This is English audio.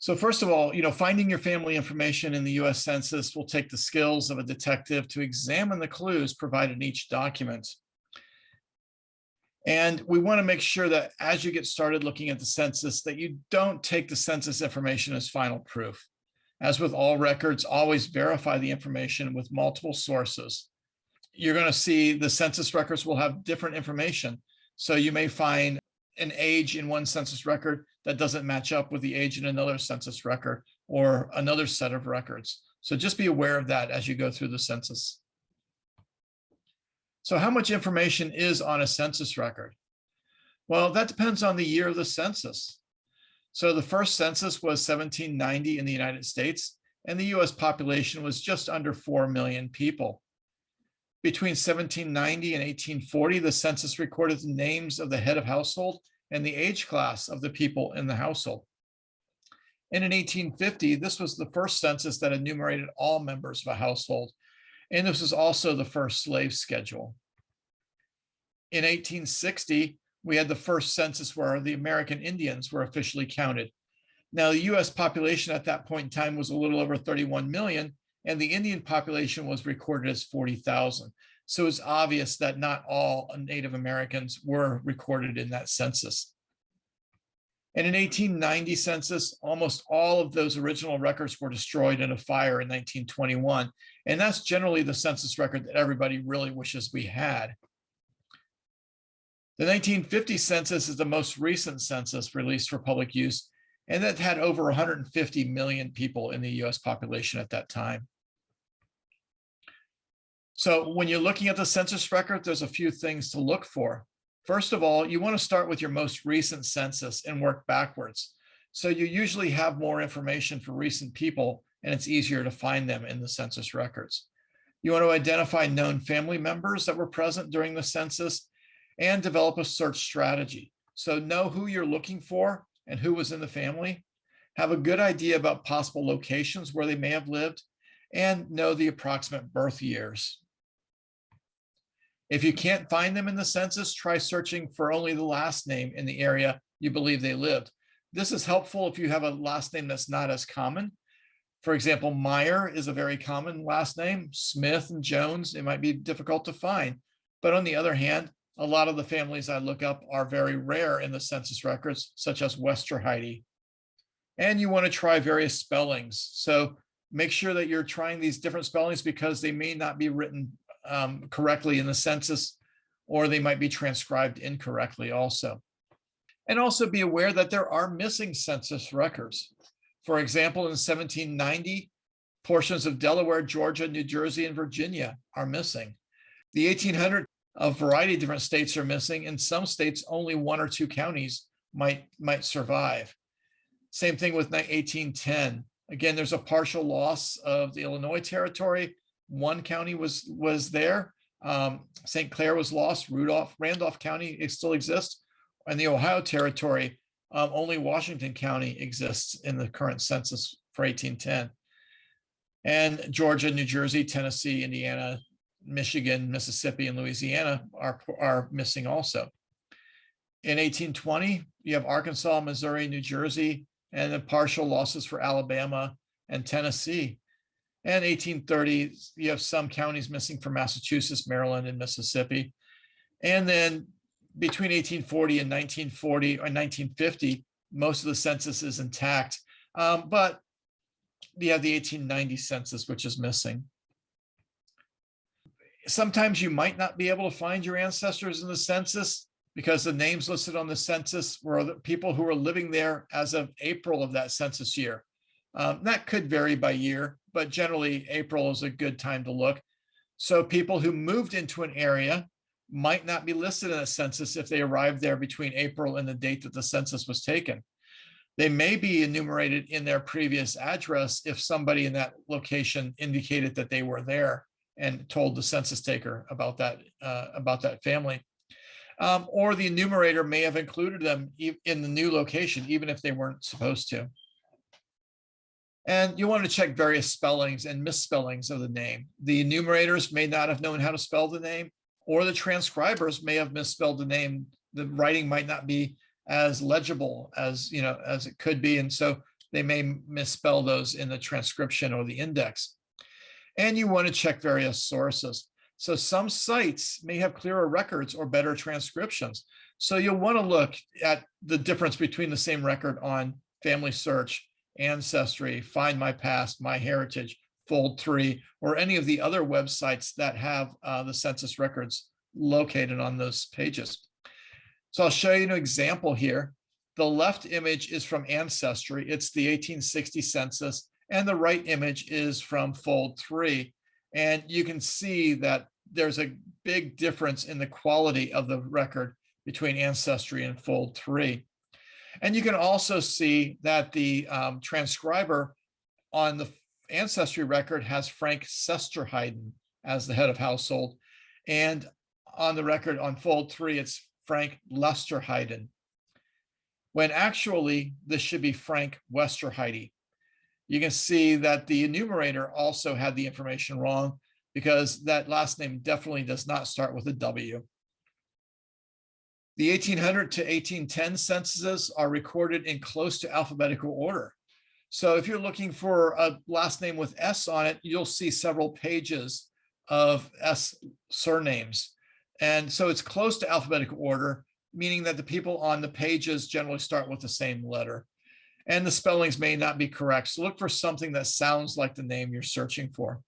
So first of all, finding your family information in the U.S. Census will take the skills of a detective to examine the clues provided in each document. And we want to make sure that as you get started looking at the census, that you don't take the census information as final proof. As with all records, always verify the information with multiple sources. You're going to see the census records will have different information. So you may find an age in one census record that doesn't match up with the age in another census record or another set of records. So just be aware of that as you go through the census. So how much information is on a census record? Well, that depends on the year of the census. So the first census was 1790 in the United States, and the US population was just under 4 million people. Between 1790 and 1840, the census recorded the names of the head of household and the age class of the people in the household. And in 1850, this was the first census that enumerated all members of a household. And this was also the first slave schedule. In 1860, we had the first census where the American Indians were officially counted. Now, the US population at that point in time was a little over 31 million, and the Indian population was recorded as 40,000. So it's obvious that not all Native Americans were recorded in that census. And in 1890 census, almost all of those original records were destroyed in a fire in 1921. And that's generally the census record that everybody really wishes we had. The 1950 census is the most recent census released for public use, and that had over 150 million people in the US population at that time. So when you're looking at the census record, there's a few things to look for. First of all, you want to start with your most recent census and work backwards. So you usually have more information for recent people, and it's easier to find them in the census records. You want to identify known family members that were present during the census and develop a search strategy. So know who you're looking for and who was in the family. Have a good idea about possible locations where they may have lived, and know the approximate birth years. If you can't find them in the census, try searching for only the last name in the area you believe they lived. This is helpful if you have a last name that's not as common. For example, Meyer is a very common last name. Smith and Jones, it might be difficult to find. But on the other hand, a lot of the families I look up are very rare in the census records, such as Westerheide. And you want to try various spellings. So make sure that you're trying these different spellings because they may not be written correctly in the census, or they might be transcribed incorrectly also. And also be aware that there are missing census records. For example, in 1790, portions of Delaware, Georgia, New Jersey, and Virginia are missing. The 1800, a variety of different states are missing. In some states, only 1 or 2 counties might survive. Same thing with 1810. Again, there's a partial loss of the Illinois territory. 1 county was there. St. Clair was lost. Randolph County still exists. And the Ohio territory, only Washington County exists in the current census for 1810. And Georgia, New Jersey, Tennessee, Indiana, Michigan, Mississippi, and Louisiana are missing also. In 1820, you have Arkansas, Missouri, New Jersey, and then partial losses for Alabama and Tennessee. And 1830, you have some counties missing from Massachusetts, Maryland, and Mississippi. And then between 1840 and 1940 or 1950, most of the census is intact. But you have the 1890 census, which is missing. Sometimes you might not be able to find your ancestors in the census because the names listed on the census were the people who were living there as of April of that census year. That could vary by year, but generally April is a good time to look. So people who moved into an area might not be listed in a census if they arrived there between April and the date that the census was taken. They may be enumerated in their previous address if somebody in that location indicated that they were there and told the census taker about that family. Or the enumerator may have included them in the new location, even if they weren't supposed to. And you want to check various spellings and misspellings of the name. The enumerators may not have known how to spell the name, or the transcribers may have misspelled the name. The writing might not be as legible as it could be. And so They may misspell those in the transcription or the index. And you want to check various sources. So some sites may have clearer records or better transcriptions. So you'll want to look at the difference between the same record on Family Search, Ancestry, Find My Past, My Heritage, Fold3, or any of the other websites that have the census records located on those pages. So I'll show you an example here. The left image is from Ancestry. It's the 1860 census, and the right image is from Fold3. And you can see that there's a big difference in the quality of the record between Ancestry and Fold3. And you can also see that the transcriber on the Ancestry record has Frank Sesterheiden as the head of household. And on the record on Fold3, it's Frank Lesterheiden, when actually this should be Frank Westerheide. You can see that the enumerator also had the information wrong because that last name definitely does not start with a W. The 1800 to 1810 censuses are recorded in close to alphabetical order. So if you're looking for a last name with S on it, you'll see several pages of S surnames. And so it's close to alphabetical order, meaning that the people on the pages generally start with the same letter. And the spellings may not be correct. So look for something that sounds like the name you're searching for.